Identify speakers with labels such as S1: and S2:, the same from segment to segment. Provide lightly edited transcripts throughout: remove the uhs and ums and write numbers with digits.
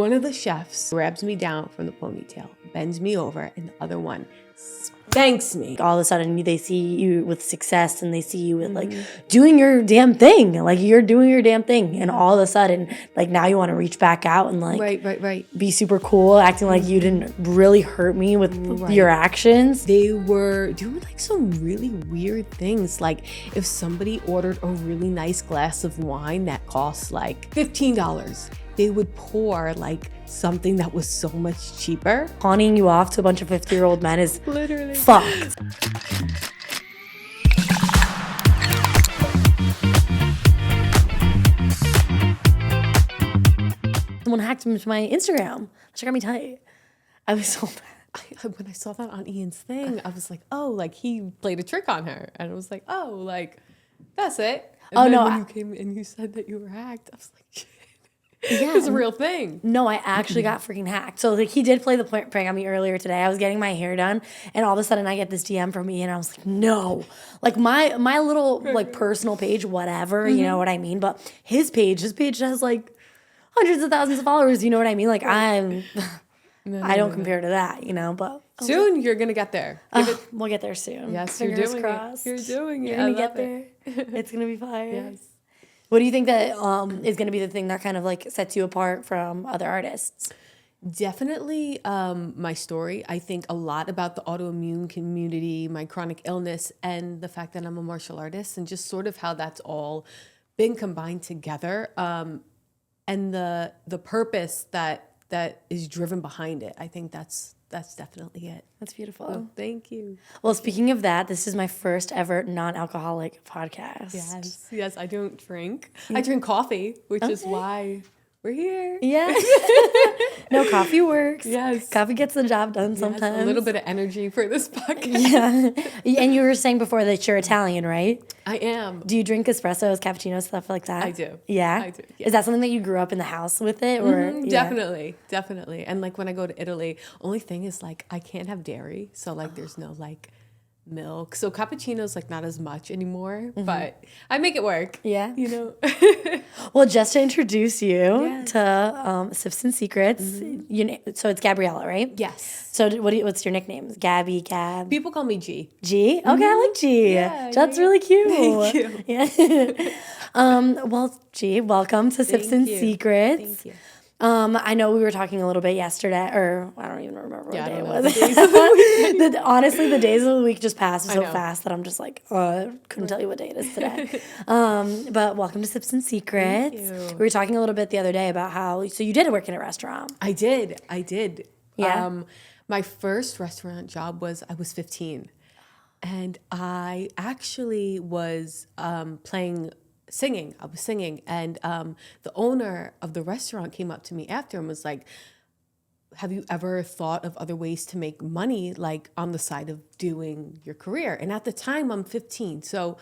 S1: One of the chefs grabs me down from the ponytail, bends me over, and the other one spanks me.
S2: All of a sudden, they see you with success and they see you with like doing your damn thing. Like you're doing your damn thing. And all of a sudden, like now you want to reach back out and like
S1: Right.
S2: be super cool, acting like you didn't really hurt me with your actions.
S1: They were doing like some really weird things. Like if somebody ordered a really nice glass of wine that costs like $15, they would pour like something that was so much cheaper.
S2: Pawning you off to a bunch of 50-year-old men is
S1: Literally
S2: fucked. Someone hacked into my Instagram. She got me tight. I was so mad.
S1: When I saw that on Ian's thing, I was like, oh, like he played a trick on her. And I was like, oh, like that's it. And then when you came and you said that you were hacked, I was like, shit. Yeah, it's a real thing.
S2: No, I actually got freaking hacked. So like he did play the prank on me earlier today. I was getting my hair done, and all of a sudden I get this DM from me, and I was like, no, like my little like personal page, whatever, you know what I mean. But his page has like hundreds of thousands of followers. You know what I mean? Like I don't compare to that, you know. But
S1: soon you're gonna get there.
S2: We'll get there soon.
S1: Yes,
S2: Fingers
S1: you're doing
S2: crossed.
S1: it. You're doing it.
S2: You're gonna get there. It's gonna be fire.
S1: Yes.
S2: What do you think that is going to be the thing that kind of like sets you apart from other artists?
S1: Definitely my story. I think a lot about the autoimmune community, my chronic illness, and the fact that I'm a martial artist, and just sort of how that's all been combined together, and the purpose that is driven behind it. I think that's definitely it.
S2: That's beautiful.
S1: Oh, thank you.
S2: Well, speaking of that, this is my first ever non-alcoholic podcast.
S1: Yes, I don't drink. I drink coffee, which is why we're here.
S2: Yeah. No, coffee works.
S1: Yes.
S2: Coffee gets the job done sometimes.
S1: A little bit of energy for this podcast.
S2: Yeah. And you were saying before that you're Italian, right?
S1: I am.
S2: Do you drink espressos, cappuccinos, stuff like that?
S1: I do.
S2: Yeah?
S1: I do. Yeah.
S2: Is that something that you grew up in the house with it? Or
S1: Definitely. And like when I go to Italy, only thing is like I can't have dairy. So like there's no like milk. So cappuccino's like not as much anymore, but I make it work.
S2: Yeah.
S1: You know?
S2: Well, just to introduce you to Sips and Secrets, so it's Gabriella, right?
S1: Yes.
S2: So what's your nickname? Gabby, Gab?
S1: People call me G.
S2: G? Okay, I like G.
S1: Yeah,
S2: That's really cute.
S1: Thank you.
S2: Yeah. Well, G, welcome to Sips and Secrets.
S1: Thank you.
S2: I know we were talking a little bit yesterday, or I don't even remember what day it was.
S1: The days of the week.
S2: Honestly, the days of the week just passed so fast that I'm just like, couldn't tell you what day it is today. But welcome to Sips and Secrets.
S1: Thank you.
S2: We were talking a little bit the other day about how, so you did work in a restaurant.
S1: I did.
S2: Yeah.
S1: My first restaurant job was I was 15, and I actually was singing. I was singing, and the owner of the restaurant came up to me after and was like, have you ever thought of other ways to make money, like on the side of doing your career? And at the time, I'm 15. So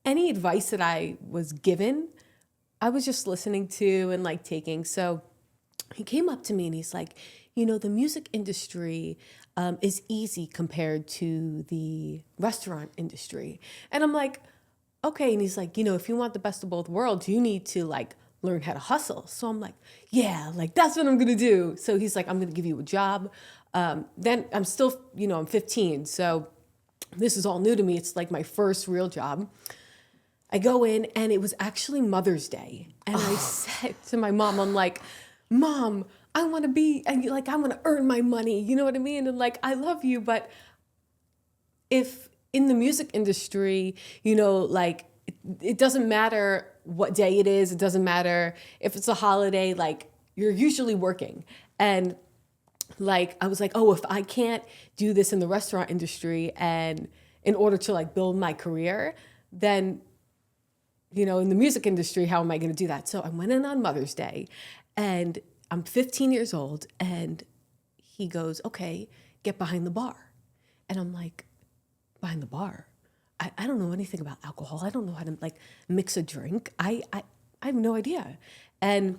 S1: any advice that I was given, I was just listening to and like taking. So he came up to me and he's like, you know, the music industry is easy compared to the restaurant industry. And I'm like, okay. And he's like, you know, if you want the best of both worlds, you need to like learn how to hustle. So I'm like, yeah, like that's what I'm going to do. So he's like, I'm going to give you a job. Then I'm still, you know, I'm 15. So this is all new to me. It's like my first real job. I go in and it was actually Mother's Day. And I said to my mom, I'm like, Mom, I want to be, and like, I want to earn my money. You know what I mean? And like, I love you, but if in the music industry, you know, like it doesn't matter what day it is. It doesn't matter if it's a holiday, like you're usually working. And like, I was like, oh, if I can't do this in the restaurant industry and in order to like build my career, then, you know, in the music industry, how am I going to do that? So I went in on Mother's Day and I'm 15 years old and he goes, okay, get behind the bar. And I'm like, behind the bar? I don't know anything about alcohol. I don't know how to like mix a drink. I have no idea. And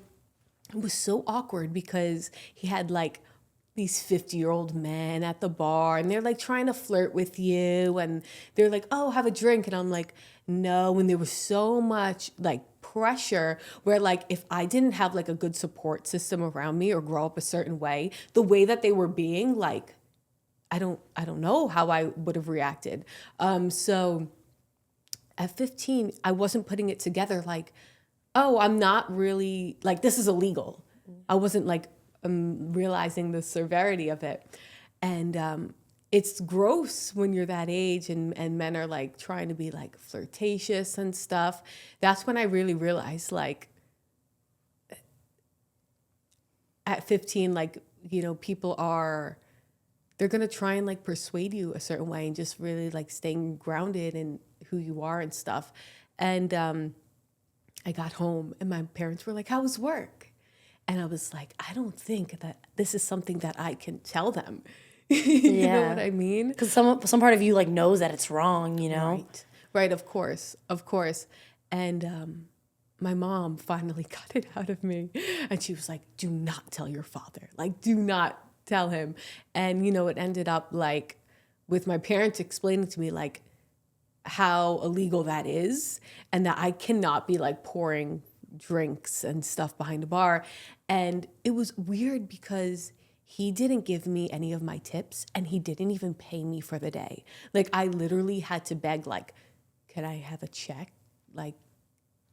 S1: it was so awkward because he had like these 50-year-old men at the bar and they're like trying to flirt with you and they're like, oh, have a drink. And I'm like, no. And there was so much like pressure where like if I didn't have like a good support system around me or grow up a certain way, the way that they were being, like I don't know how I would have reacted. So at 15, I wasn't putting it together like, oh, I'm not really like this is illegal. I wasn't like realizing the severity of it. And it's gross when you're that age and men are like trying to be like flirtatious and stuff. That's when I really realized like at 15, like, you know, they're going to try and like persuade you a certain way and just really like staying grounded in who you are and stuff. And I got home and my parents were like, how was work? And I was like, I don't think that this is something that I can tell them. You know what I mean?
S2: Because some part of you like knows that it's wrong, you know?
S1: Right, of course. And my mom finally got it out of me. And she was like, do not tell your father. Like, do not tell him. And, you know, it ended up like with my parents explaining to me like how illegal that is and that I cannot be like pouring drinks and stuff behind a bar. And it was weird because he didn't give me any of my tips and he didn't even pay me for the day. Like I literally had to beg like, can I have a check? Like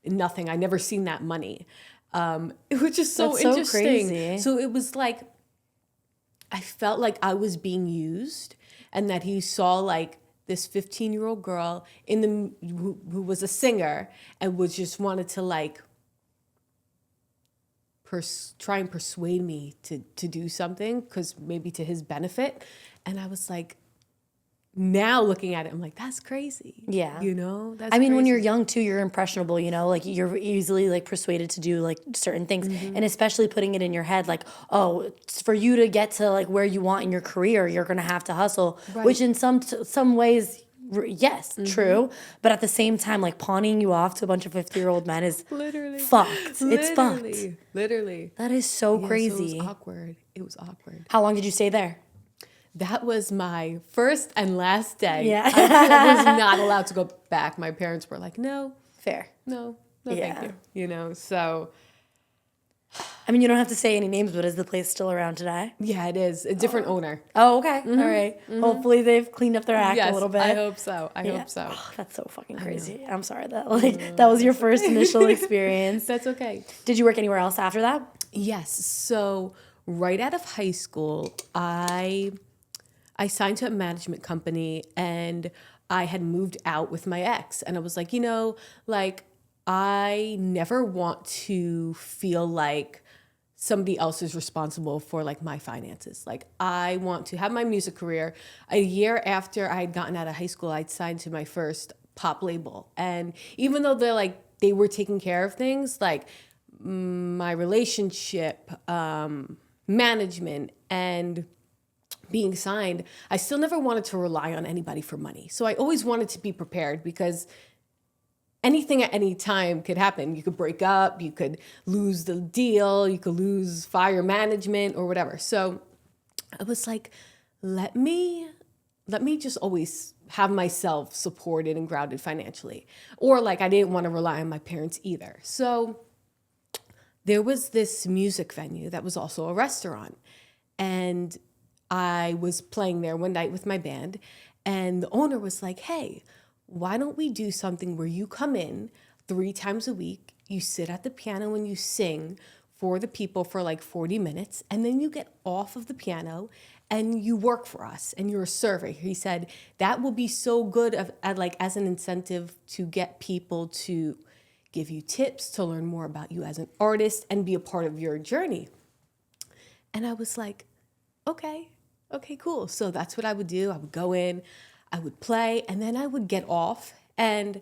S1: nothing. I never seen that money. It was just so interesting.
S2: So crazy.
S1: So it was like, I felt like I was being used and that he saw like this 15-year-old girl who was a singer and was just wanted to like try and persuade me to do something because maybe to his benefit. And I was like, now looking at it, I'm like, that's crazy.
S2: Yeah.
S1: You know, that's
S2: I mean,
S1: crazy.
S2: when you're young too, you're impressionable, you know, like you're easily like persuaded to do like certain things. And especially putting it in your head, like, oh, it's for you to get to like where you want in your career, you're going to have to hustle, which in some ways, yes, true. But at the same time, like pawning you off to a bunch of 50-year-old men is
S1: literally
S2: fucked. It's fucked.
S1: Literally.
S2: That is so crazy.
S1: So it was awkward. It was awkward.
S2: How long did you stay there?
S1: That was my first and last day.
S2: Yeah.
S1: I was not allowed to go back. My parents were like, no.
S2: Fair.
S1: No, thank you. You know, so.
S2: I mean, you don't have to say any names, but is the place still around today?
S1: Yeah, it is. A different owner.
S2: Oh, okay. All right. Hopefully they've cleaned up their act a little bit.
S1: I hope so. I hope so.
S2: Oh, that's so fucking crazy. I'm sorry that that was your first initial experience.
S1: That's okay.
S2: Did you work anywhere else after that?
S1: Yes. So right out of high school, I signed to a management company and I had moved out with my ex. And I was like, you know, like I never want to feel like somebody else is responsible for like my finances. Like I want to have my music career. A year after I had gotten out of high school, I'd signed to my first pop label. And even though they were taking care of things like my relationship, management, and being signed, I still never wanted to rely on anybody for money. So I always wanted to be prepared because anything at any time could happen. You could break up, you could lose the deal, you could lose fire management or whatever. So I was like, let me just always have myself supported and grounded financially. Or like I didn't want to rely on my parents either. So there was this music venue that was also a restaurant. And I was playing there one night with my band, and the owner was like, hey, why don't we do something where you come in 3 times a week, you sit at the piano and you sing for the people for like 40 minutes, and then you get off of the piano and you work for us and you're a server. He said, that will be so good as an incentive to get people to give you tips, to learn more about you as an artist and be a part of your journey. And I was like, okay, cool. So that's what I would do. I would go in, I would play, and then I would get off and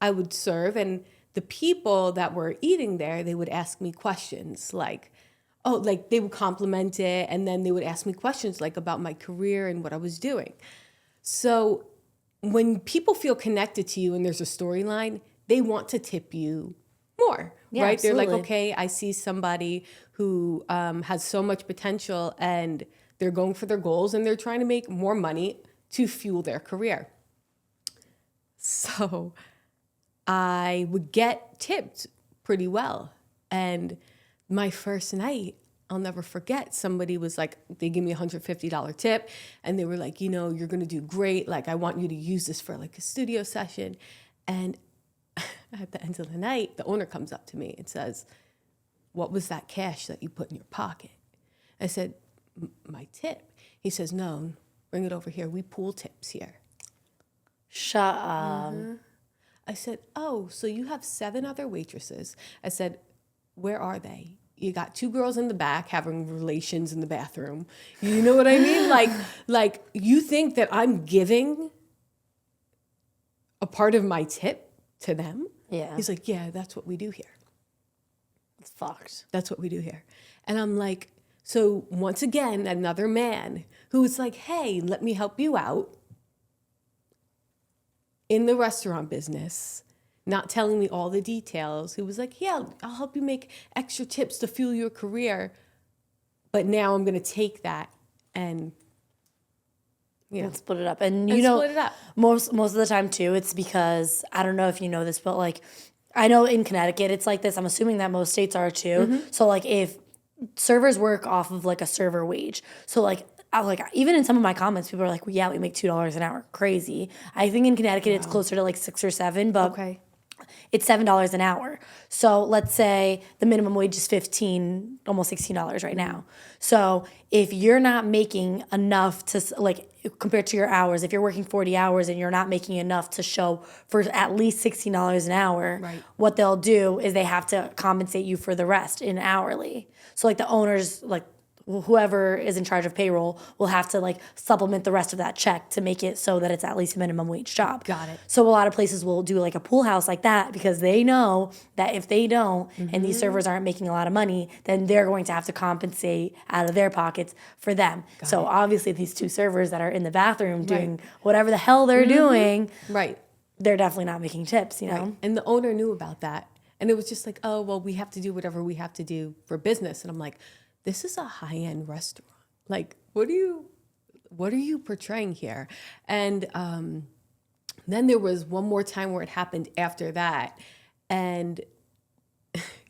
S1: I would serve. And the people that were eating there, they would ask me questions like, oh, like they would compliment it. And then they would ask me questions like about my career and what I was doing. So when people feel connected to you and there's a storyline, they want to tip you more,
S2: Yeah,
S1: right?
S2: absolutely.
S1: They're like, okay, I see somebody who has so much potential and they're going for their goals and they're trying to make more money to fuel their career. So I would get tipped pretty well. And my first night, I'll never forget, somebody was like, they gave me a $150 tip and they were like, you know, you're going to do great. Like, I want you to use this for like a studio session. And at the end of the night, the owner comes up to me and says, what was that cash that you put in your pocket? I said, my tip. He says, no, bring it over here. We pool tips here.
S2: Shut up.
S1: I said, oh, so you have 7 other waitresses. I said, where are they? You got 2 girls in the back having relations in the bathroom. You know what I mean? Like you think that I'm giving a part of my tip to them?
S2: Yeah.
S1: He's like, yeah, that's what we do here.
S2: It's fucked.
S1: That's what we do here. And I'm like, so once again, another man who was like, hey, let me help you out in the restaurant business, not telling me all the details, who was like, yeah, I'll help you make extra tips to fuel your career. But now I'm going to take that and,
S2: And split it up. And
S1: split it up.
S2: most of the time too, it's because, I don't know if you know this, but like, I know in Connecticut it's like this. I'm assuming that most states are too. So like if servers work off of like a server wage. So like even in some of my comments, people are like, well, yeah, we make $2 an hour. Crazy. I think in Connecticut it's closer to like 6 or 7, but
S1: Okay.
S2: it's $7 an hour. So let's say the minimum wage is $15, almost $16 right now. So if you're not making enough to like compared to your hours, if you're working 40 hours and you're not making enough to show for at least $16 an hour,
S1: Right.
S2: what they'll do is they have to compensate you for the rest in hourly. So like the owners, like whoever is in charge of payroll will have to like supplement the rest of that check to make it so that it's at least a minimum wage job.
S1: Got it.
S2: So a lot of places will do like a pool house like that because they know that if they don't and these servers aren't making a lot of money, then they're going to have to compensate out of their pockets for them. So obviously these 2 servers that are in the bathroom doing whatever the hell they're doing,
S1: Right.
S2: they're definitely not making tips, you know?
S1: Right. And the owner knew about that. And it was just like, oh, well, we have to do whatever we have to do for business. And I'm like, this is a high-end restaurant. Like, what are you portraying here? And then there was one more time where it happened after that. And,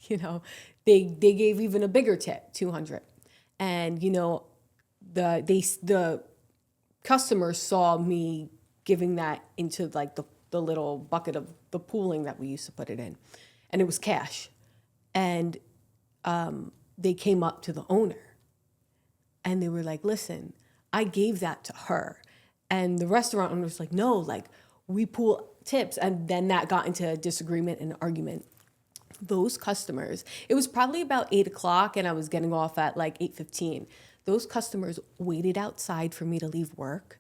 S1: you know, they gave even a bigger tip, $200. And, you know, the customers saw me giving that into like the little bucket of the pooling that we used to put it in. And it was cash. And they came up to the owner and they were like, listen, I gave that to her. And the restaurant owner was like, no, like we pool tips. And then that got into a disagreement and argument. Those customers, it was probably about 8:00 and I was getting off at like 8:15. Those customers waited outside for me to leave work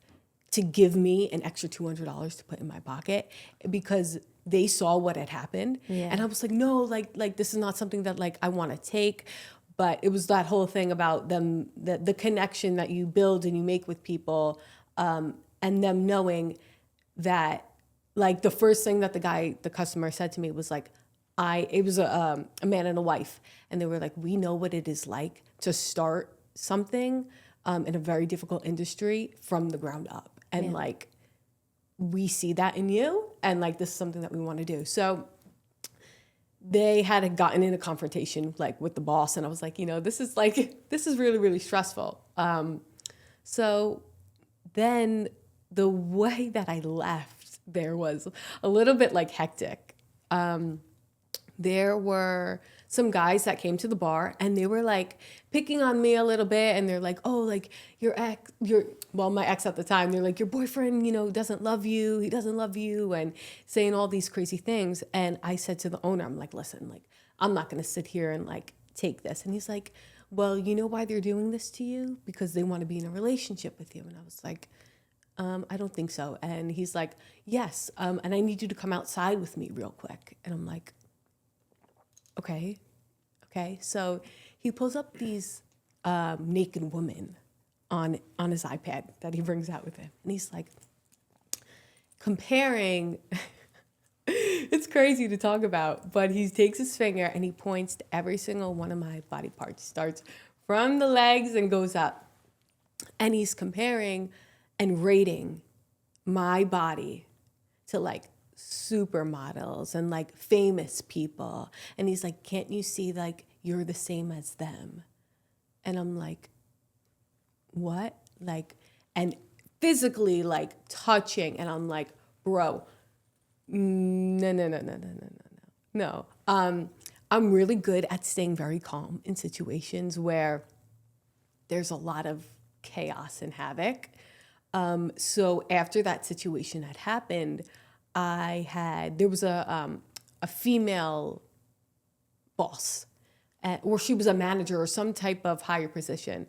S1: to give me an extra $200 to put in my pocket because they saw what had happened.
S2: Yeah.
S1: And I was like, no, like this is not something that like I want to take. But it was that whole thing about them, the connection that you build and you make with people, and them knowing that, like the first thing that the customer said to me was like, it was a man and a wife, and they were like, we know what it is like to start something in a very difficult industry from the ground up, and like we see that in you, and like this is something that we want to do. So they had gotten in a confrontation like with the boss, and I was like, you know, this is really, really stressful. So then the way that I left there was a little bit like hectic. There were some guys that came to the bar and they were like picking on me a little bit, and they're like, oh, like my ex at the time, they're like, your boyfriend, you know, doesn't love you, he doesn't love you, and saying all these crazy things. And I said to the owner, I'm like, listen, like, I'm not gonna sit here and like take this. And he's like, well, you know why they're doing this to you? Because they want to be in a relationship with you. And I was like, I don't think so. And he's like, yes, and I need you to come outside with me real quick. And I'm like, okay. So he pulls up these naked women on his iPad that he brings out with him. And he's like comparing, it's crazy to talk about, but he takes his finger and he points to every single one of my body parts, starts from the legs and goes up. And he's comparing and rating my body to like supermodels and like famous people. And he's like, can't you see like you're the same as them? And I'm like, what? Like, and physically like touching. And I'm like, bro, no. I'm really good at staying very calm in situations where there's a lot of chaos and havoc. So after that situation had happened, there was a female boss, or she was a manager or some type of higher position.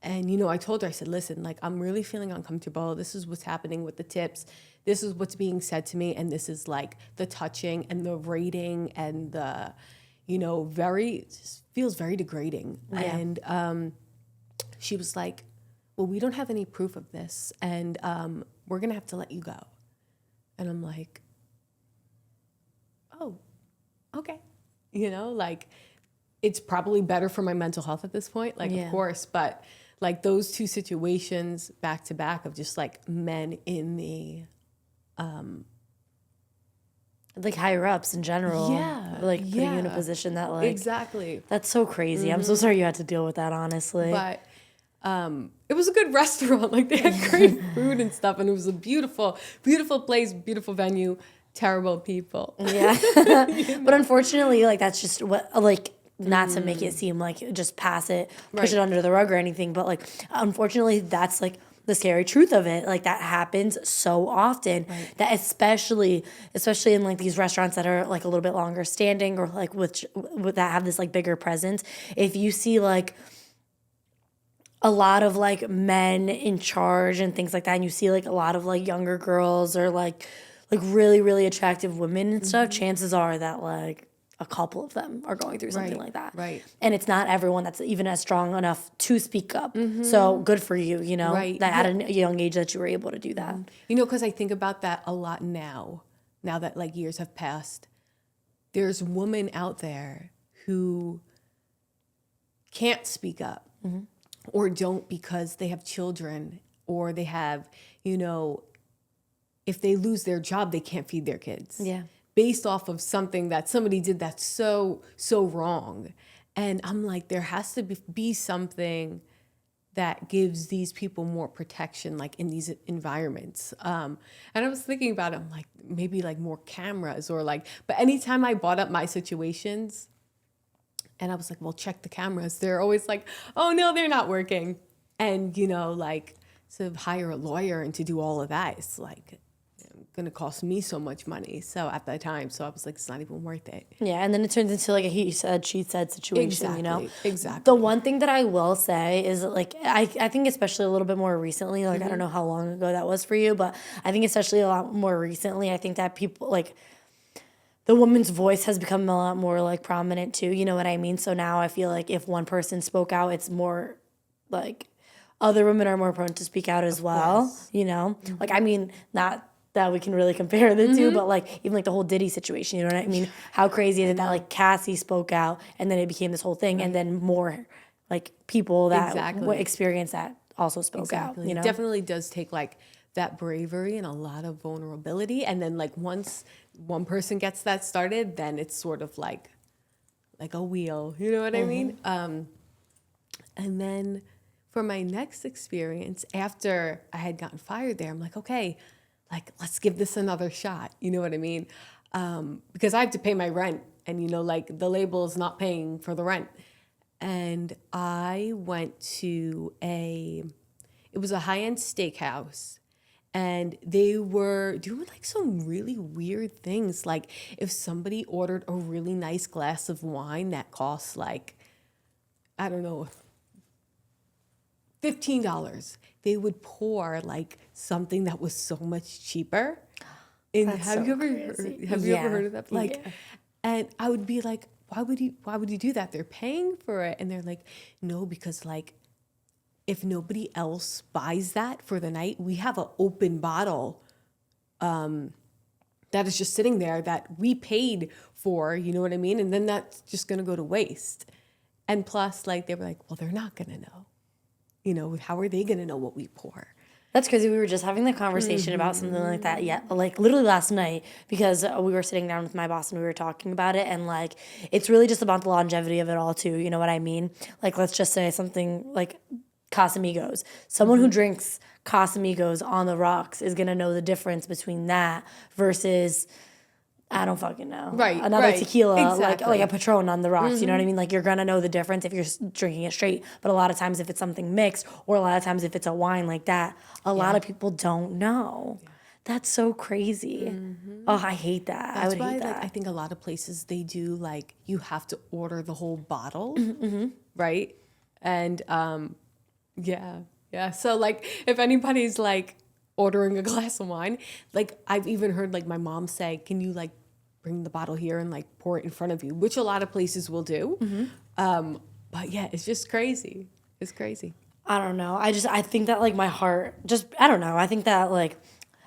S1: And, I told her, I said, listen, like, I'm really feeling uncomfortable. This is what's happening with the tips. This is what's being said to me. And this is like the touching and the rating and the, it just feels very degrading. Yeah. And she was like, well, we don't have any proof of this. And we're going to have to let you go. And I'm like, oh, okay. Like, it's probably better for my mental health at this point. Like, of course, but like those two situations back to back of just like men in the
S2: like higher ups in general, like putting you in a position that like
S1: exactly.
S2: That's so crazy. I'm so sorry you had to deal with that, honestly.
S1: But it was a good restaurant. Like, they had great food and stuff, and it was a beautiful, beautiful place, beautiful venue, terrible people.
S2: Yeah. But unfortunately, like, that's just what, like, not to make it seem like just pass it, push it under the rug or anything, but like, unfortunately, that's like the scary truth of it. Like, that happens so often, that especially in like these restaurants that are like a little bit longer standing, or like with that have this like bigger presence. If you see like a lot of like men in charge and things like that, and you see like a lot of like younger girls or like really, really attractive women and stuff, chances are that like a couple of them are going through something like that.
S1: Right.
S2: And it's not everyone that's even as strong enough to speak up. So good for you, that at a young age that you were able to do that.
S1: Because I think about that a lot now that like years have passed. There's women out there who can't speak up or don't because they have children, or they have, if they lose their job, they can't feed their kids.
S2: Yeah.
S1: Based off of something that somebody did that's so wrong. And I'm like, there has to be something that gives these people more protection, like in these environments. And I was thinking about it, I'm like, maybe like more cameras, or like, but anytime I brought up my situations and I was like, well, check the cameras, they're always like, oh no, they're not working. And, like, to hire a lawyer and to do all of that, it's like, going to cost me so much money. So at that time, I was like, it's not even worth it.
S2: Yeah, and then it turns into like a he said, she said situation,
S1: Exactly.
S2: The one thing that I will say is that, like, I think especially a little bit more recently, like, I don't know how long ago that was for you, but I think especially a lot more recently, I think that people, like, the woman's voice has become a lot more, like, prominent too, you know what I mean? So now I feel like if one person spoke out, it's more, like, other women are more prone to speak out as well, Like, I mean, not that we can really compare the two, but like even like the whole Diddy situation, you know what I mean? How crazy is it that like Cassie spoke out and then it became this whole thing, and then more like people that experienced that also spoke out,
S1: It definitely does take like that bravery and a lot of vulnerability. And then like once one person gets that started, then it's sort of like a wheel, you know what I mean? And then for my next experience, after I had gotten fired there, I'm like, okay, like, let's give this another shot. You know what I mean? Because I have to pay my rent, and, like, the label is not paying for the rent. And I went to it was a high-end steakhouse, and they were doing like some really weird things. Like, if somebody ordered a really nice glass of wine that costs like, I don't know, $15, they would pour like something that was so much cheaper. And have you ever heard of that? Like, and I would be like, why would you do that? They're paying for it. And they're like, no, because like, if nobody else buys that for the night, we have an open bottle that is just sitting there that we paid for, you know what I mean? And then that's just gonna go to waste. And plus, like, they were like, well, they're not gonna know. How are they going to know what we pour?
S2: That's crazy. We were just having the conversation about something like that. Yeah, like literally last night because we were sitting down with my boss and we were talking about it, and like it's really just about the longevity of it all too. You know what I mean? Like let's just say something like Casamigos. Someone who drinks Casamigos on the rocks is gonna know the difference between that versus I don't fucking know.
S1: Right,
S2: Another
S1: right.
S2: tequila,
S1: Exactly.
S2: like a Patron on the rocks. You know what I mean? Like you're gonna know the difference if you're drinking it straight. But a lot of times, if it's something mixed, or a lot of times if it's a wine like that, a lot of people don't know. Yeah. That's so crazy. Oh, I hate that. I would hate that.
S1: Like, I think a lot of places they do like you have to order the whole bottle, right? And yeah. So like if anybody's like ordering a glass of wine, like I've even heard like my mom say, "Can you like bring the bottle here and like pour it in front of you," which a lot of places will do. But yeah, it's just crazy. It's crazy.
S2: I don't know. I think that like my heart I don't know. I think that like,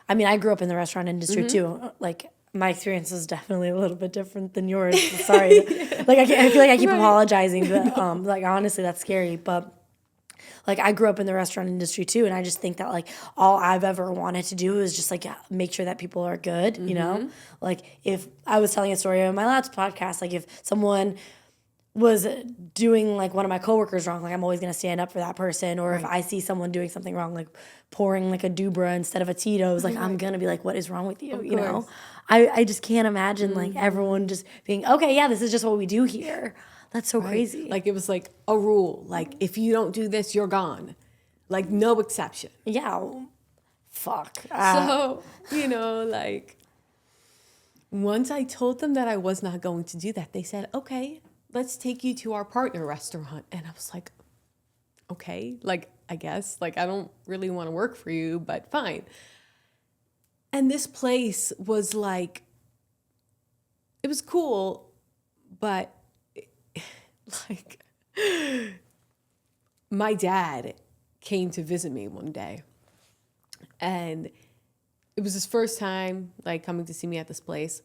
S2: I mean, I grew up in the restaurant industry too. Like my experience is definitely a little bit different than yours. Sorry. Like I feel like I keep apologizing, but like honestly, that's scary. But like I grew up in the restaurant industry too, and I just think that like all I've ever wanted to do is just like make sure that people are good, you know? Like if I was telling a story on my last podcast, like if someone was doing like one of my coworkers wrong, like I'm always gonna stand up for that person. Or if I see someone doing something wrong, like pouring like a Dubra instead of a Tito's, like I'm gonna be like, what is wrong with you? You know? I just can't imagine like everyone just being, okay, yeah, this is just what we do here. That's so crazy.
S1: Like it was like a rule. Like if you don't do this, you're gone. Like no exception.
S2: Yeah. Fuck.
S1: So, you know, like once I told them that I was not going to do that, they said, "Okay, let's take you to our partner restaurant." And I was like, "Okay, like I guess, like I don't really want to work for you, but fine." And this place was like, it was cool, but like my dad came to visit me one day, and it was his first time like coming to see me at this place.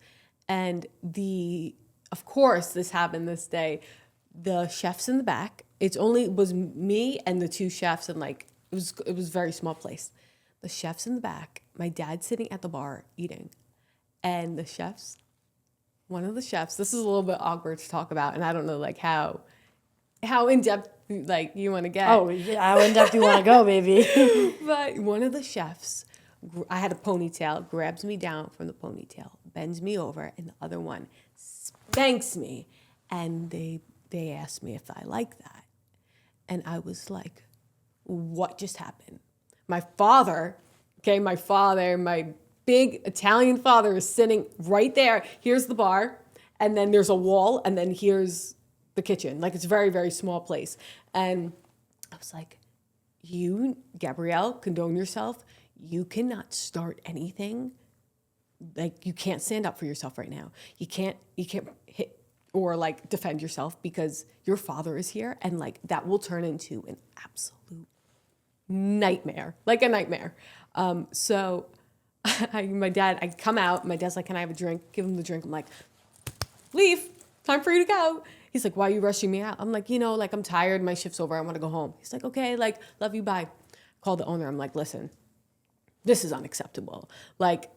S1: And of course this happened this day, the chef's in the back. It was me and the two chefs, and like it was a very small place. The chef's in the back, my dad's sitting at the bar eating, and one of the chefs, this is a little bit awkward to talk about, and I don't know like how in depth like you want to get.
S2: Oh, yeah, how in depth you want to go, baby.
S1: But one of the chefs, I had a ponytail, grabs me down from the ponytail, bends me over, and the other one spanks me. And they asked me if I like that. And I was like, what just happened? My father, my big Italian father is sitting right there. Here's the bar, and then there's a wall, and then here's the kitchen. Like it's a very, very small place. And I was like, you, Gabrielle, condone yourself. You cannot start anything. Like you can't stand up for yourself right now. You can't hit or like defend yourself because your father is here, and like that will turn into an absolute nightmare, like a nightmare. So I come out, my dad's like, "Can I have a drink?" Give him the drink. I'm like, "Leave, time for you to go." He's like, "Why are you rushing me out?" I'm like, like I'm tired, my shift's over, I want to go home. He's like, "Okay, like love you, bye." Call the owner, I'm like, "Listen, this is unacceptable. Like,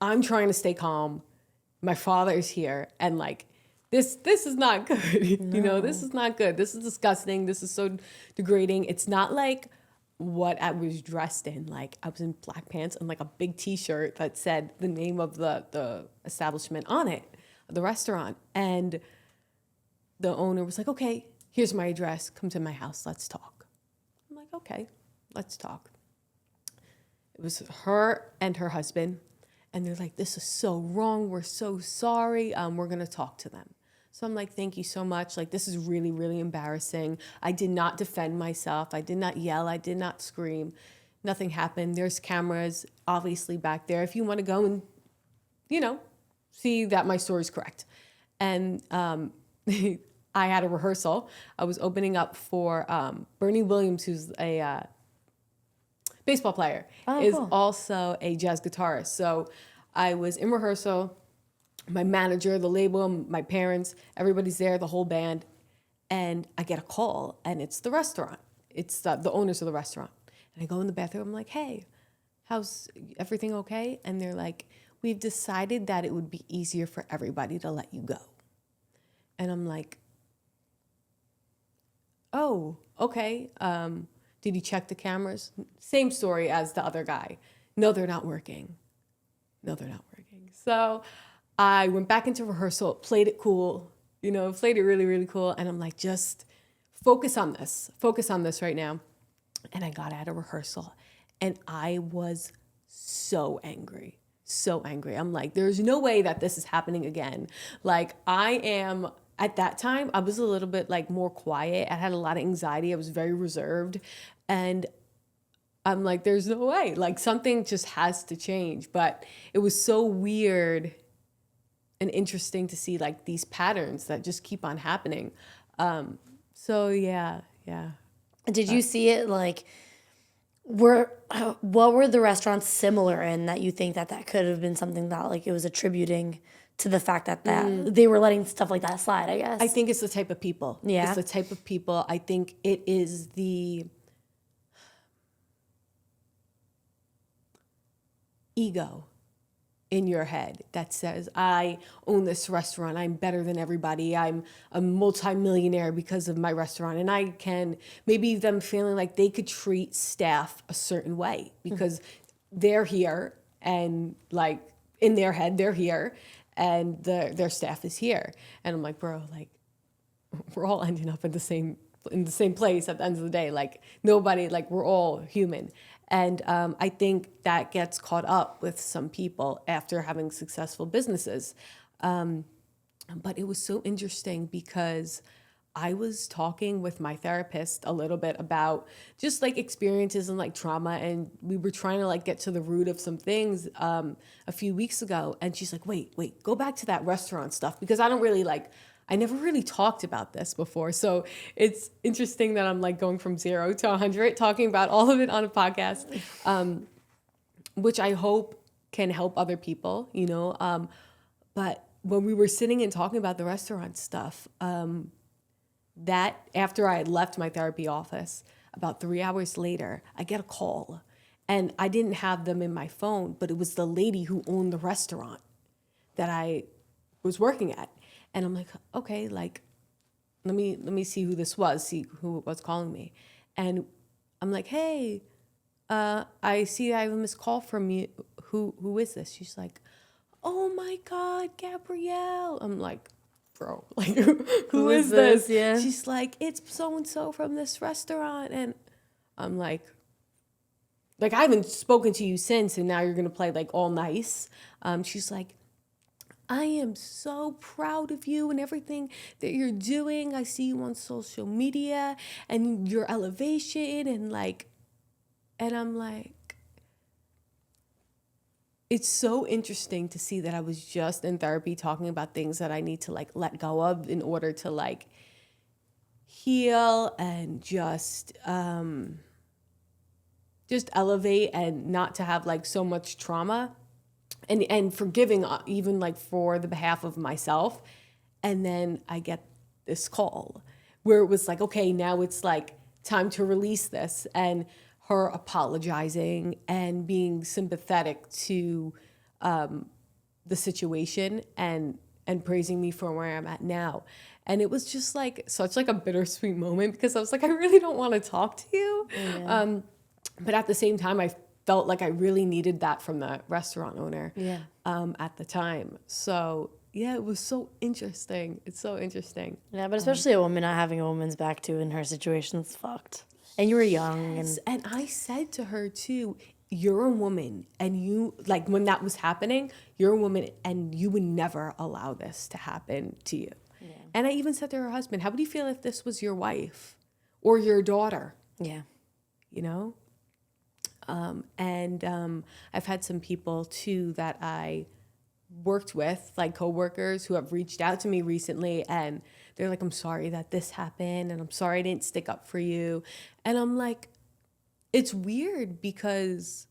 S1: I'm trying to stay calm. My father is here, and like, this is not good. No. This is not good. This is disgusting. This is so degrading. It's not like what I was dressed in. Like, I was in black pants and like a big T-shirt that said the name of the establishment on it, the restaurant. And the owner was like, "Okay, here's my address. Come to my house. Let's talk." I'm like, "Okay, let's talk." It was her and her husband. And they're like, "This is so wrong. We're so sorry. We're going to talk to them." So I'm like, "Thank you so much. Like, this is really, really embarrassing. I did not defend myself. I did not yell. I did not scream. Nothing happened. There's cameras obviously back there if you want to go and, see that my story's correct." And I had a rehearsal. I was opening up for Bernie Williams, who's a baseball player, is
S2: cool.
S1: also a jazz guitarist. So I was in rehearsal, my manager, the label, my parents, everybody's there, the whole band. And I get a call, and it's the restaurant. It's the owners of the restaurant. And I go in the bathroom, I'm like, hey, how's everything okay? And they're like, we've decided that it would be easier for everybody to let you go. And I'm like, oh, okay. Did you check the cameras? Same story as the other guy. No, they're not working. No, they're not working. So I went back into rehearsal, played it cool, played it really, really cool. And I'm like, just focus on this right now. And I got out of rehearsal and I was so angry. So angry. I'm like, there's no way that this is happening again. Like at that time, I was a little bit like more quiet. I had a lot of anxiety. I was very reserved. And I'm like, there's no way. Like something just has to change. But it was so weird and interesting to see like these patterns that just keep on happening. So yeah.
S2: Did you see it like what were the restaurants similar in that you think that could have been something that like it was attributing to the fact that they were letting stuff like that slide, I guess?
S1: I think it's the type of people.
S2: Yeah.
S1: It's the type of people. I think it is the ego in your head that says, I own this restaurant. I'm better than everybody. I'm a multimillionaire because of my restaurant. And I can, maybe them feeling like they could treat staff a certain way because they're here and like in their head, they're here and their staff is here. And I'm like, bro, like we're all ending up in the same place at the end of the day. Like nobody, like we're all human. And I think that gets caught up with some people after having successful businesses. But it was so interesting because I was talking with my therapist a little bit about just like experiences and like trauma. And we were trying to like get to the root of some things a few weeks ago. And she's like, wait, go back to that restaurant stuff because I never really talked about this before. So it's interesting that I'm like going from 0 to 100, talking about all of it on a podcast, which I hope can help other people, But when we were sitting and talking about the restaurant stuff, that after I had left my therapy office, about 3 hours later, I get a call. And I didn't have them in my phone, but it was the lady who owned the restaurant that I was working at. And I'm like, okay, like, let me see who this was, see who was calling me. And I'm like, hey, I see I have a missed call from you. Who is this? She's like, oh my God, Gabrielle. I'm like, bro, like, who is this?
S2: Yeah.
S1: She's like, it's so-and-so from this restaurant. And I'm like, I haven't spoken to you since, and now you're going to play like all nice. She's like, I am so proud of you and everything that you're doing. I see you on social media and your elevation and I'm like, it's so interesting to see that I was just in therapy talking about things that I need to like let go of in order to like heal and just elevate and not to have like so much trauma. And forgiving even like for the behalf of myself. And then I get this call where it was like, okay, now it's like time to release this. And her apologizing and being sympathetic to the situation and praising me for where I'm at now. And it was just like such like a bittersweet moment because I was like, I really don't want to talk to you. Yeah. But at the same time, I felt like I really needed that from the restaurant owner at the time. So yeah, it was so interesting. It's so interesting.
S2: Yeah, but especially a woman not having a woman's back too in her situation is fucked. And you were young.
S1: Yes. And I said to her too, you're a woman and you, like when that was happening, you're a woman and you would never allow this to happen to you. Yeah. And I even said to her husband, how would you feel if this was your wife or your daughter?
S2: Yeah.
S1: You know? I've had some people too that I worked with, like coworkers who have reached out to me recently and they're like, I'm sorry that this happened and I'm sorry I didn't stick up for you. And I'm like, it's weird because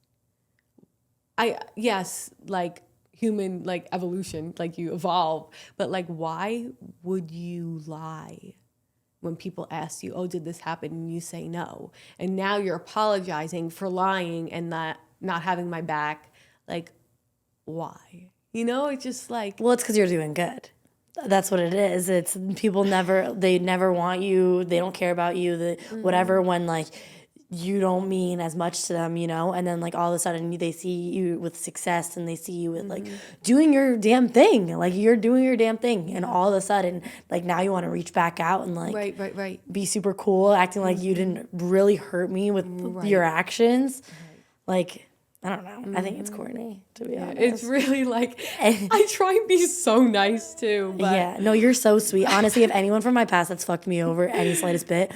S1: like human, like evolution, like you evolve, but like, why would you lie when people ask you, oh, did this happen? And you say no. And now you're apologizing for lying and not having my back. Like, why? You know, it's just like,
S2: Well, it's because you're doing good. That's what it is. It's people they never want you. They don't care about you. Whatever, when like you don't mean as much to them, and then like all of a sudden they see you with success and they see you with like doing your damn thing. Like you're doing your damn thing. And all of a sudden, like now you want to reach back out and like
S1: right.
S2: be super cool, acting like you didn't really hurt me with your actions. Like, I don't know. I think it's corny, to be honest.
S1: It's really like, I try and be so nice too. But
S2: Yeah, no, you're so sweet. Honestly, if anyone from my past that's fucked me over any slightest bit,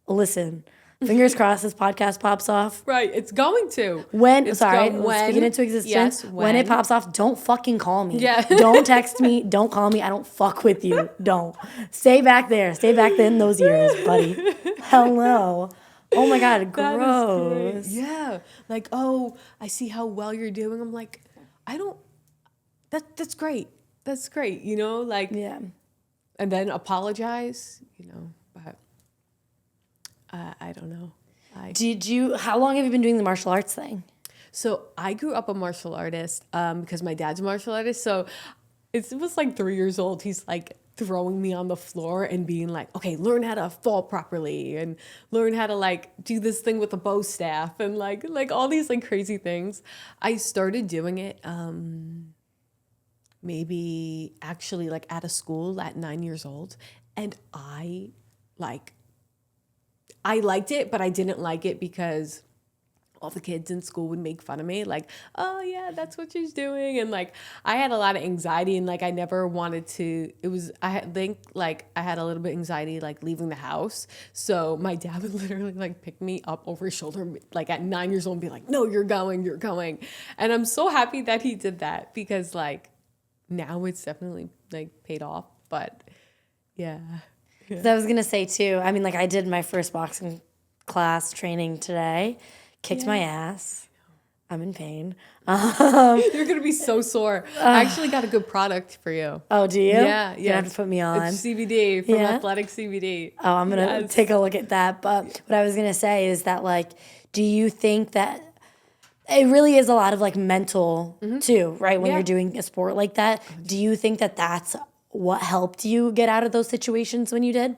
S2: listen, fingers crossed this podcast pops off.
S1: Right, it's going to.
S2: Speaking into existence.
S1: Yes,
S2: when it pops off, don't fucking call me.
S1: Yeah.
S2: Don't text me. Don't call me. I don't fuck with you. Don't. Stay back there. Stay back in those years, buddy. Hello. Oh my God, gross.
S1: Yeah. Like, oh, I see how well you're doing. I'm like, that's great. That's great, like.
S2: Yeah.
S1: And then apologize, but I don't know.
S2: How long have you been doing the martial arts thing?
S1: So I grew up a martial artist because my dad's a martial artist. So it was like 3 years old. He's like throwing me on the floor and being like, okay, learn how to fall properly and learn how to like do this thing with a bow staff and like all these like crazy things. I started doing it maybe actually like at a school at 9 years old. And I liked it, but I didn't like it because all the kids in school would make fun of me, like, oh yeah, that's what she's doing. And like, I had a lot of anxiety and like, I never wanted to, I think like I had a little bit anxiety, like leaving the house. So my dad would literally like pick me up over his shoulder, like at 9 years old and be like, no, you're going. And I'm so happy that he did that because like now it's definitely like paid off, but yeah.
S2: So I was going to say too, I mean, like I did my first boxing class training today. Kicked my ass. I'm in pain.
S1: You're going to be so sore. I actually got a good product for you.
S2: Oh, do you?
S1: Yeah.
S2: You have to put me on.
S1: It's CBD from Athletic CBD.
S2: Oh, I'm going to take a look at that. But what I was going to say is that, like, do you think that it really is a lot of, like, mental, too, right? When you're doing a sport like that. Do you think that that's what helped you get out of those situations when you did?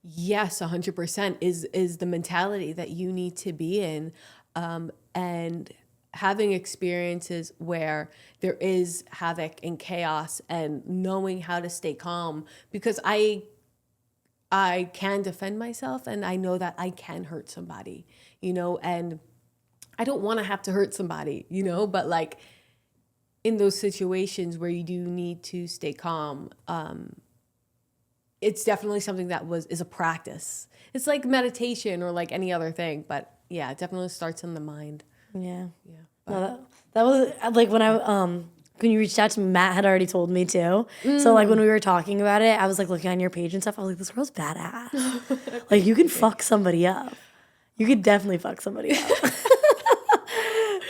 S1: Yes, 100% is the mentality that you need to be in, and having experiences where there is havoc and chaos and knowing how to stay calm, because I can defend myself and I know that I can hurt somebody, and I don't want to have to hurt somebody, but like in those situations where you do need to stay calm, it's definitely something that is a practice. It's like meditation or like any other thing, but yeah, it definitely starts in the mind.
S2: Yeah. No, that was like when you reached out to me, Matt had already told me too. So like when we were talking about it, I was like looking on your page and stuff. I was like, this girl's badass. Like you can fuck somebody up. You could definitely fuck somebody up.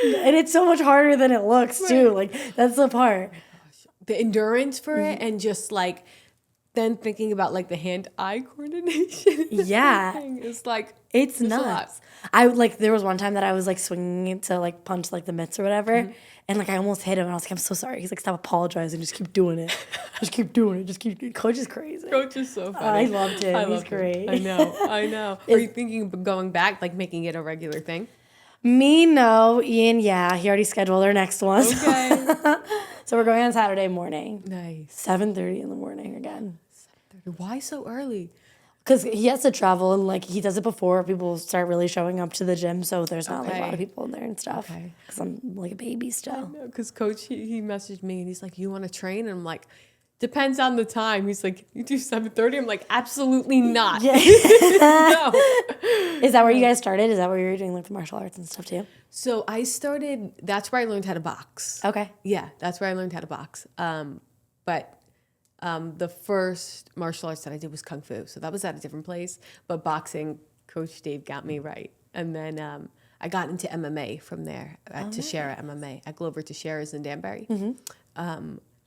S2: And it's so much harder than it looks too. Like that's the part.
S1: The endurance for it and just like then thinking about like the hand-eye coordination.
S2: Yeah.
S1: It's like,
S2: it's nuts. There was one time that I was like swinging to like punch like the mitts or whatever. And like I almost hit him and I was like, I'm so sorry. He's like, stop apologizing. Just keep doing it. Just keep doing it. Coach is crazy.
S1: Coach is so funny.
S2: I loved him. He's great.
S1: I know. Are you thinking of going back, like making it a regular thing?
S2: Me, no. Ian, yeah. He already scheduled our next one.
S1: Okay.
S2: So we're going on Saturday morning.
S1: Nice.
S2: 7:30 in the morning again.
S1: 7:30. Why so early?
S2: Because he has to travel and like he does it before people start really showing up to the gym. So there's not like a lot of people in there and stuff.
S1: Okay.
S2: Because I'm like a baby still.
S1: Because Coach, he messaged me and he's like, you want to train? And I'm like, depends on the time. He's like, you do 7:30? I'm like, absolutely not.
S2: Yeah.
S1: No.
S2: Is that where you guys started? Is that where you were doing like the martial arts and stuff too?
S1: So I started, that's where I learned how to box.
S2: Okay.
S1: Yeah, that's where I learned how to box. But the first martial arts that I did was Kung Fu. So that was at a different place. But boxing, Coach Dave got me right. And then I got into MMA from there at Teixeira MMA, at Glover Teixeira's in Danbury.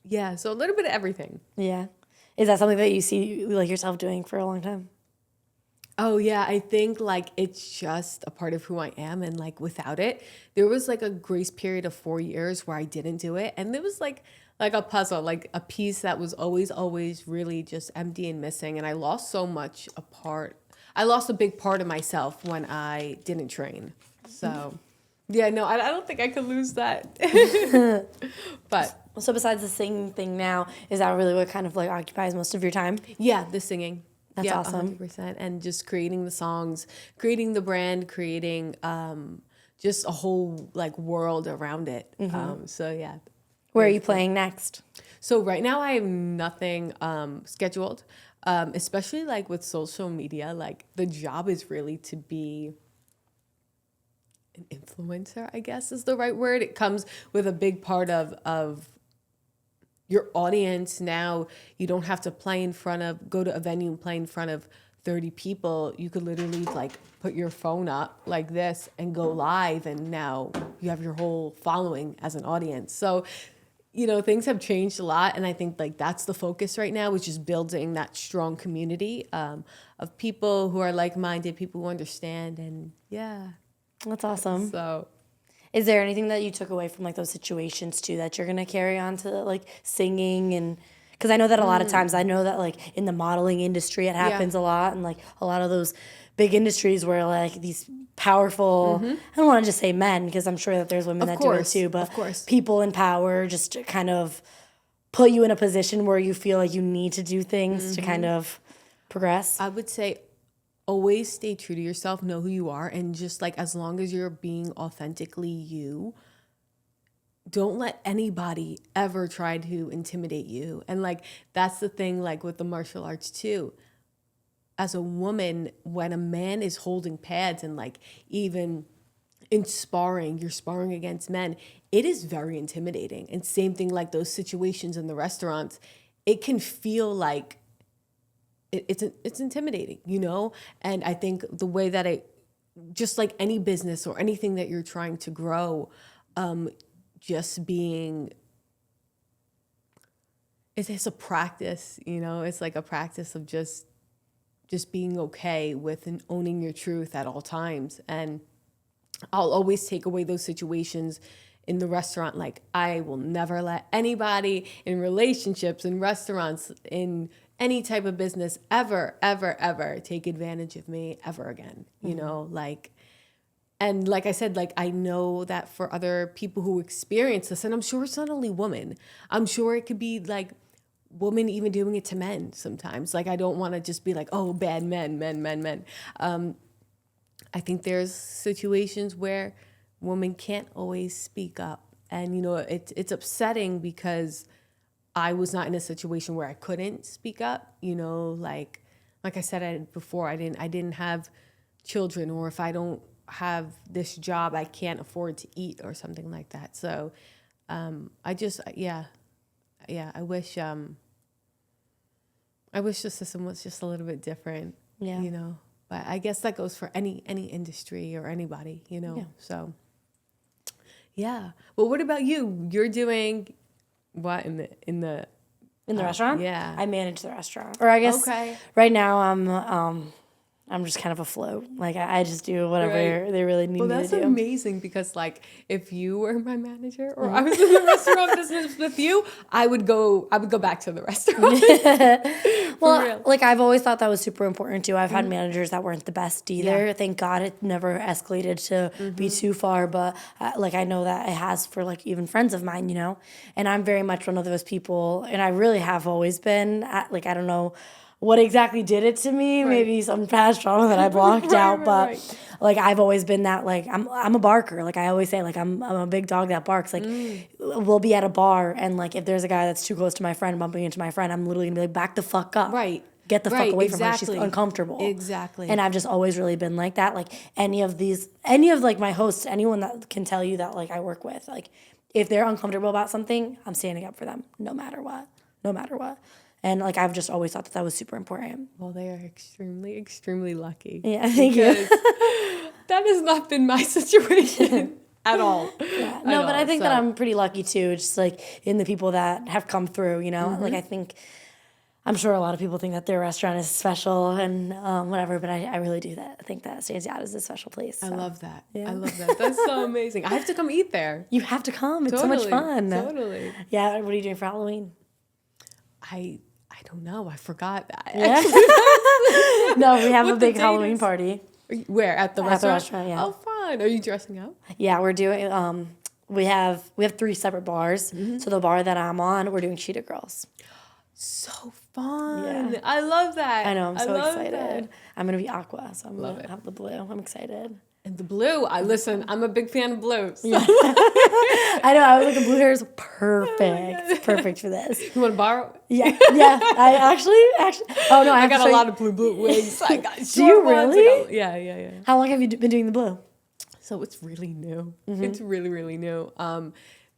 S1: Yeah, so a little bit of everything.
S2: Yeah. Is that something that you see like yourself doing for a long time?
S1: Oh yeah, I think like it's just a part of who I am, and like without it, there was like a grace period of 4 years where I didn't do it, and it was like a puzzle, like a piece that was always really just empty and missing, and I lost so much apart. I lost a big part of myself when I didn't train. So yeah, no, I don't think I could lose that. But
S2: So besides the singing thing now, is that really what kind of like occupies most of your time?
S1: yeah, the singing.
S2: That's
S1: Yeah,
S2: awesome.
S1: 100%. And just creating the songs, creating the brand, creating just a whole like world around it. So yeah.
S2: Where are you playing next?
S1: So right now I have nothing scheduled, especially like with social media. Like the job is really to be an influencer, I guess is the right word. It comes with a big part of your audience. Now you don't have to go to a venue and play in front of 30 people. You could literally like put your phone up like this and go live, and now you have your whole following as an audience. So, things have changed a lot, and I think like that's the focus right now, which is building that strong community of people who are like-minded, people who understand, and yeah.
S2: That's awesome.
S1: So
S2: Is there anything that you took away from like those situations too that you're gonna carry on to like singing? And because I know that a lot of times, I know that like in the modeling industry it happens a lot, and like a lot of those big industries where like these powerful, I don't want to just say men, because I'm sure that there's women that do it too, but
S1: of course.
S2: people in power just to kind of put you in a position where you feel like you need to do things to kind of progress.
S1: I would say always stay true to yourself, know who you are, and just like as long as you're being authentically you, don't let anybody ever try to intimidate you. And like that's the thing, like with the martial arts too. As a woman, when a man is holding pads and like even in sparring, you're sparring against men, it is very intimidating. And same thing like those situations in the restaurants, it can feel like it's intimidating, And I think the way that just like any business or anything that you're trying to grow, just being, it's a practice, It's like a practice of just being okay with and owning your truth at all times. And I'll always take away those situations in the restaurant. Like I will never let anybody in relationships, in restaurants, in any type of business ever, ever, ever take advantage of me ever again, like, and like I said, like, I know that for other people who experience this, and I'm sure it's not only women, I'm sure it could be like women even doing it to men sometimes. Like, I don't want to just be like, oh, bad men. I think there's situations where women can't always speak up, and, it's upsetting because I was not in a situation where I couldn't speak up, like I said before, I didn't have children, or if I don't have this job, I can't afford to eat or something like that. So, I wish the system was just a little bit different, but I guess that goes for any industry or anybody, so yeah. Well, what about you? You're doing what in the
S2: restaurant?
S1: Yeah.
S2: I manage the restaurant. Or I guess right now I'm just kind of afloat. Like I just do whatever they really need me to do.
S1: Well, that's amazing, because like if you were my manager or I was in the restaurant business with you, I would go back to the restaurant.
S2: Well, like I've always thought that was super important too. I've had managers that weren't the best either. Yeah. Thank God it never escalated to be too far, but like I know that it has for like even friends of mine, And I'm very much one of those people, and I really have always been. Like I don't know what exactly did it to me, maybe some past trauma that I blocked out, but like I've always been that, like I'm a barker. Like I always say, like I'm a big dog that barks. Like we'll be at a bar, and like if there's a guy that's too close to my friend, bumping into my friend, I'm literally gonna be like, back the fuck up.
S1: Right.
S2: Get the fuck away from her. She's uncomfortable.
S1: Exactly.
S2: And I've just always really been like that. Like any of like my hosts, anyone that can tell you that like I work with, like if they're uncomfortable about something, I'm standing up for them no matter what. And like I've just always thought that was super important.
S1: Well, they are extremely, extremely lucky.
S2: Yeah, thank you.
S1: That has not been my situation at all.
S2: Yeah. No, but I think that I'm pretty lucky too, just like in the people that have come through, Like I think I'm sure a lot of people think that their restaurant is special and whatever, but I really do that. I think that stands out as a special place.
S1: I
S2: So.
S1: love that.
S2: Yeah.
S1: I love that. That's so amazing. I have to come eat there.
S2: You have to come. It's
S1: Totally.
S2: so much fun.
S1: Totally.
S2: Yeah. What are you doing for Halloween?
S1: I don't know. I forgot that.
S2: Yeah. No, we have a
S1: What the
S2: big
S1: date
S2: Halloween
S1: is?
S2: party.
S1: Where? At the restaurant?
S2: restaurant, yeah.
S1: Oh, fun. Are you dressing up?
S2: Yeah, we're doing. We have 3 separate bars.
S1: Mm-hmm.
S2: So the bar that I'm on, we're doing Cheetah Girls.
S1: So fun.
S2: Yeah.
S1: I love that.
S2: I know. I'm so
S1: love
S2: excited.
S1: that.
S2: I'm gonna be Aqua, so I'm
S1: Love
S2: gonna
S1: it.
S2: have the blue. I'm excited.
S1: And the blue. Listen, I'm a big fan of blue. So.
S2: I know. I was like, the blue hair is perfect. It's perfect for this.
S1: You want to borrow?
S2: Yeah. I actually. Oh no, I
S1: got a lot of blue wigs. I got
S2: Do you really?
S1: Yeah.
S2: How long have you been doing the blue?
S1: So it's really new.
S2: Mm-hmm.
S1: It's really, really new.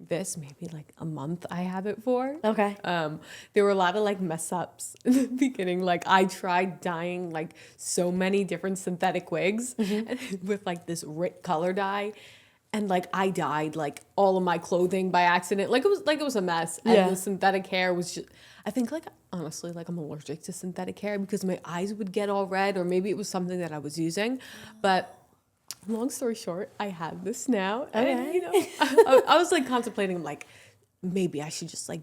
S1: This maybe like a month I have it for.
S2: Okay.
S1: There were a lot of like mess ups in the beginning. Like I tried dyeing like so many different synthetic wigs with like this color dye. And like I dyed like all of my clothing by accident. Like it was a mess. And
S2: Yeah.
S1: the synthetic hair was just, I think like honestly like I'm allergic to synthetic hair because my eyes would get all red, or maybe it was something that I was using. But long story short, I have this now.
S2: Okay.
S1: And, you know, I was like contemplating like maybe I should just like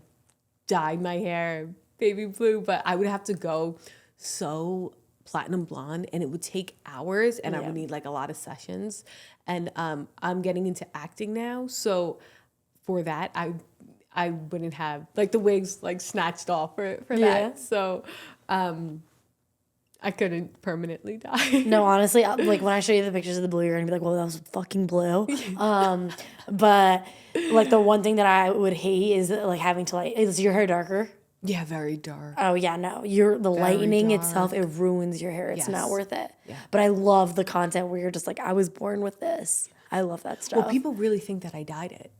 S1: dye my hair baby blue, but I would have to go so platinum blonde and it would take hours and I would need like a lot of sessions. And I'm getting into acting now. So for that, I wouldn't have like the wigs like snatched off for
S2: Yeah.
S1: that. So I couldn't permanently dye.
S2: No, honestly, like when I show you the pictures of the blue, you're gonna be like, "Well, that was fucking blue." But like the one thing that I would hate is like having to like, is your hair darker?
S1: Yeah, very dark.
S2: Oh yeah, no, the lightening
S1: dark.
S2: itself, it ruins your hair. It's
S1: Yes.
S2: not worth it.
S1: Yeah.
S2: But I love the content where you're just like, I was born with this. I love that stuff.
S1: Well, people really think that I dyed it.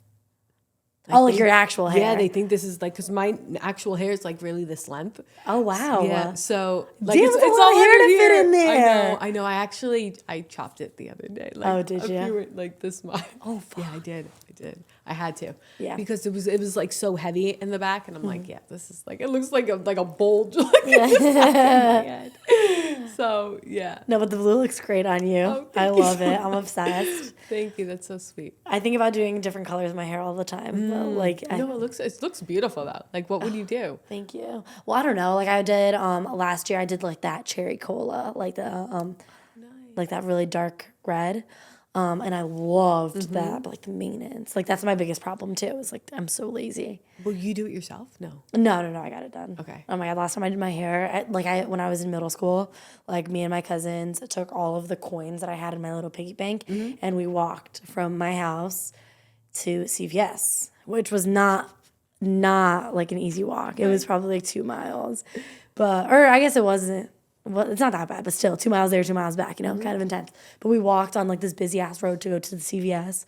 S2: like your actual hair.
S1: Yeah, they think this is like, because my actual hair is like really this length.
S2: Oh wow.
S1: Yeah, so like
S2: Damn,
S1: it's
S2: it's a lot
S1: all
S2: of hair
S1: under
S2: to fit
S1: here.
S2: in there.
S1: I know. I chopped it the other day. Like,
S2: Oh, did you?
S1: few, like this much.
S2: Oh, fuck.
S1: Yeah, I did. I had to.
S2: Yeah.
S1: Because it was like so heavy in the back, and I'm like, yeah, this is like, it looks like a bulge like
S2: Yeah.
S1: in the back of my head. So yeah.
S2: No, but the blue looks great on you.
S1: Oh,
S2: I
S1: thank you
S2: love
S1: so
S2: it. I'm obsessed.
S1: Thank you. That's so sweet.
S2: I think about doing different colors in my hair all the time. But like,
S1: No, it looks beautiful though. Like, what would you do?
S2: thank you. Well, I don't know. Like I did last year. I did like that cherry cola, like the like that really dark red. And I loved that, but like the maintenance, like that's my biggest problem too. Is like I'm so lazy.
S1: Will you do it yourself? No.
S2: No, I got it done.
S1: Okay.
S2: Oh my god, last time I did my hair, when I was in middle school, like me and my cousins took all of the coins that I had in my little piggy bank, and we walked from my house to CVS, which was not like an easy walk. It was probably like 2 miles, or I guess it wasn't. Well, it's not that bad, but still 2 miles there, 2 miles back, kind of intense. But we walked on like this busy ass road to go to the CVS.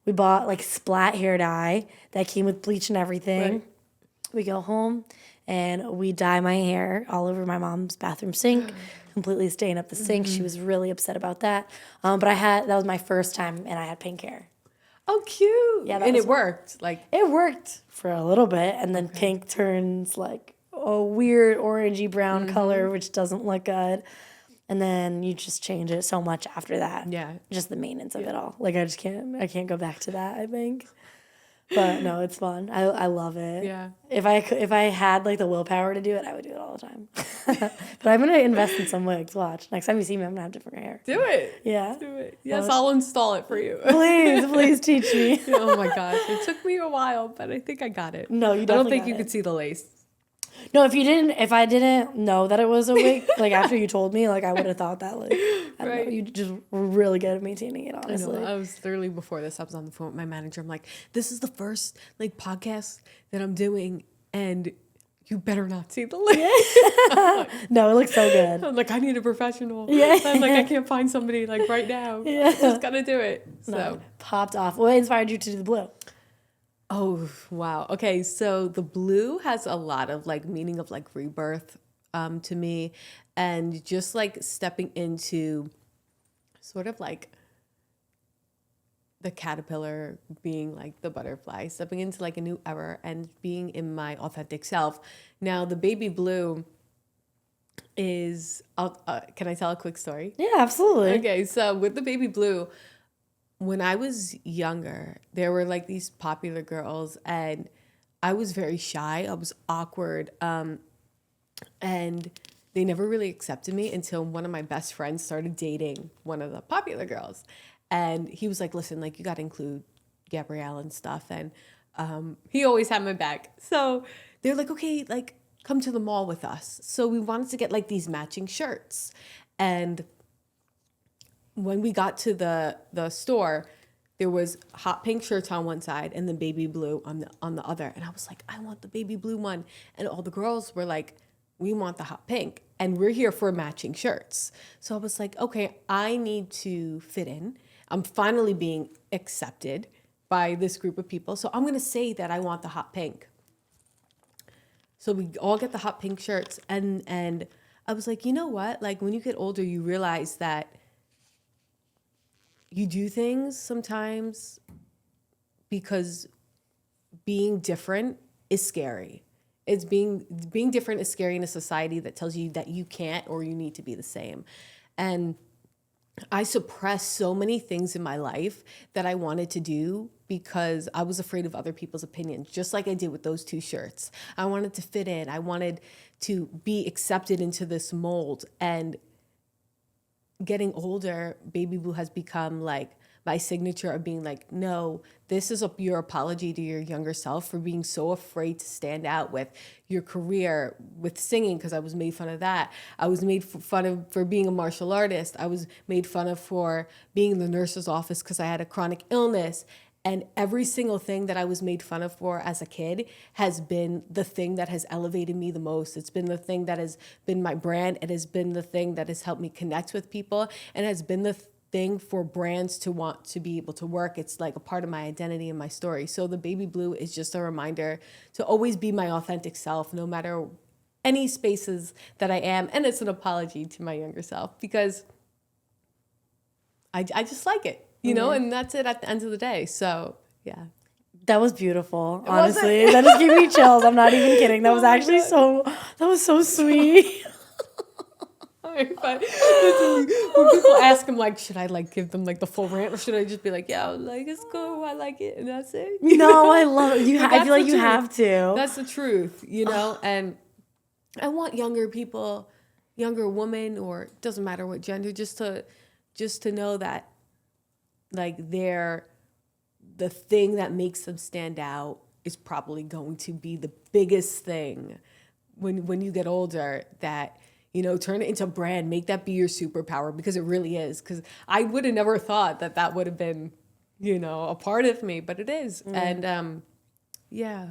S2: We bought like splat hair dye that came with bleach and everything.
S1: Right.
S2: We go home and we dye my hair all over my mom's bathroom sink, completely staying up the sink. She was really upset about that. But that was my first time and I had pink hair.
S1: Oh, cute.
S2: Yeah, that
S1: and
S2: was
S1: it worked. Like,
S2: It worked for a little bit, and then pink turns like a weird orangey brown color, which doesn't look good. And then you just change it so much after that.
S1: Yeah.
S2: Just the maintenance of it all. Like I can't go back to that, I think. But no, it's fun. I love it.
S1: Yeah.
S2: If I had like the willpower to do it, I would do it all the time. But I'm gonna invest in some wigs. Watch. Next time you see me, I'm gonna have different hair.
S1: do it.
S2: Yeah.
S1: Do it. Yes, I'll install it for you.
S2: Please teach me.
S1: Oh my gosh. It took me a while, but I think I got it.
S2: No, you
S1: I don't
S2: definitely
S1: think
S2: got
S1: you
S2: it.
S1: could see the lace.
S2: No, if I didn't know that it was a wig, like after you told me, like I would have thought that, like I don't know,
S1: Right.
S2: you just were really good at maintaining it,
S1: I
S2: honestly.
S1: know. I was literally before this, I was on the phone with my manager. I'm like, this is the first like podcast that I'm doing, and you better not see the lace.
S2: No, it looks so good.
S1: I'm like, I need a professional.
S2: Yeah.
S1: I'm like, I can't find somebody like right now.
S2: Yeah.
S1: Just gotta do it. So.
S2: No, popped off. What inspired you to do the blue?
S1: Oh, wow. Okay, so the blue has a lot of like meaning of like rebirth to me, and just like stepping into sort of like the caterpillar being like the butterfly, stepping into like a new era and being in my authentic self. Now, the baby blue is, can I tell a quick story?
S2: Yeah, absolutely.
S1: Okay, so with the baby blue, when I was younger, there were like these popular girls, and I was very shy. I was awkward. And they never really accepted me until one of my best friends started dating one of the popular girls. And he was like, listen, like, you got to include Gabriella and stuff. And he always had my back. So they're like, okay, like, come to the mall with us. So we wanted to get like these matching shirts. And when we got to the store, there was hot pink shirts on one side and the baby blue on the other. And I was like, I want the baby blue one. And all the girls were like, we want the hot pink. And we're here for matching shirts. So I was like, okay, I need to fit in. I'm finally being accepted by this group of people. So I'm going to say that I want the hot pink. So we all get the hot pink shirts. And I was like, you know what? Like, when you get older, you realize that you do things sometimes because being different is scary. It's being different is scary in a society that tells you that you can't or you need to be the same. And I suppressed so many things in my life that I wanted to do because I was afraid of other people's opinions, just like I did with those two shirts. I wanted to fit in. I wanted to be accepted into this mold. And getting older, baby blue has become like my signature of being like, no, this is your apology to your younger self for being so afraid to stand out with your career, with singing, because I was made fun of that. I was made fun of for being a martial artist. I was made fun of for being in the nurse's office because I had a chronic illness. And every single thing that I was made fun of for as a kid has been the thing that has elevated me the most. It's been the thing that has been my brand. It has been the thing that has helped me connect with people, and has been the thing for brands to want to be able to work. It's like a part of my identity and my story. So the baby blue is just a reminder to always be my authentic self, no matter any spaces that I am. And it's an apology to my younger self because I just like it. You know, and that's it at the end of the day. So, yeah.
S2: That was beautiful, honestly. That just gave me chills. I'm not even kidding. That was actually that was so sweet.
S1: But when people ask him, like, should I, like, give them, like, the full rant, or should I just be like, yeah, like, it's cool, I like it, and that's it?
S2: No, I love it. I feel like you have to.
S1: That's the truth, you know? And I want younger people, younger women, or doesn't matter what gender, just to know that, like, the thing that makes them stand out is probably going to be the biggest thing when you get older, that, you know, turn it into a brand, make that be your superpower, because it really is. Because I would have never thought that would have been, you know, a part of me, but it is. And yeah.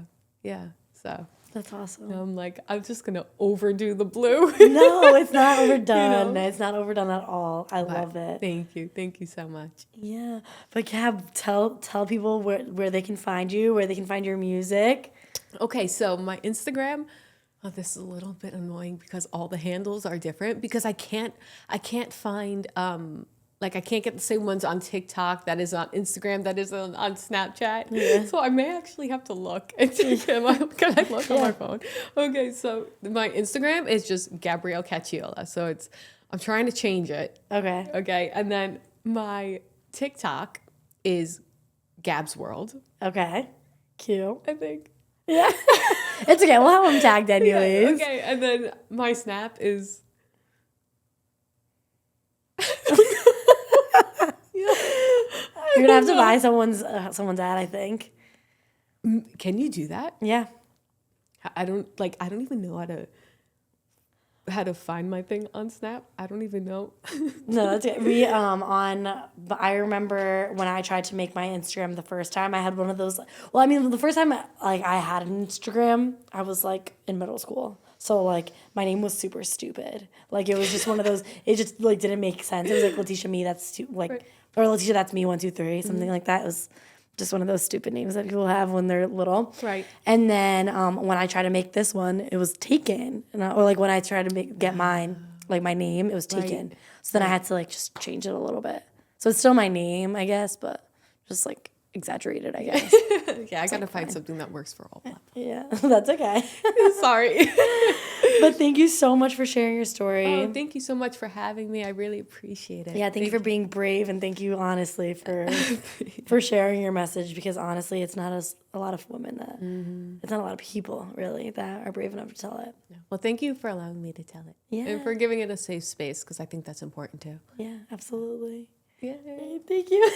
S1: So
S2: that's awesome.
S1: I'm like, I'm just gonna overdo the blue.
S2: No, it's not overdone.
S1: You know?
S2: It's not overdone at all. I love it.
S1: Thank you so much.
S2: Yeah, but Gab, tell people where they can find you, where they can find your music.
S1: Okay, so my Instagram. Oh, this is a little bit annoying because all the handles are different, because I can't find like, I can't get the same ones on TikTok that is on Instagram that is on Snapchat. Yeah. So I may actually have to look. Can I look on my phone? Okay, so my Instagram is just Gabrielle Cacciola. So I'm trying to change it. Okay, and then my TikTok is Gab's World.
S2: Okay, cute.
S1: I think.
S2: Yeah. It's okay. We'll have them tagged anyways.
S1: Yeah, okay, and then my Snap is...
S2: You're gonna have to buy someone's ad, I think.
S1: Can you do that?
S2: Yeah.
S1: I don't even know how to find my thing on Snap. I don't even know.
S2: No, that's it. I remember when I tried to make my Instagram the first time, I had one of those. Well, I mean, the first time I had an Instagram, I was like in middle school. So like my name was super stupid. Like it was just one of those. It just like didn't make sense. It was like Leticia me. That's right. Or Leticia that's me 1 2 3 something like that. It was just one of those stupid names that people have when they're little.
S1: Right.
S2: And then when I tried to make this one, it was taken. Or like when I tried to get mine, like my name, it was taken. Right. So then I had to like just change it a little bit. So it's still my name, I guess, but just like exaggerated, I guess.
S1: Yeah, I gotta find something that works for all platforms.
S2: Yeah, that's okay.
S1: Sorry.
S2: But thank you so much for sharing your story.
S1: Oh, thank you so much for having me. I really appreciate it.
S2: Yeah, thank you for being brave, and thank you honestly for sharing your message, because honestly, it's not a lot of women that it's not a lot of people really that are brave enough to tell it.
S1: Well, thank you for allowing me to tell it.
S2: Yeah.
S1: And for giving it a safe space, because I think that's important too.
S2: Yeah, absolutely.
S1: Yeah.
S2: Thank you.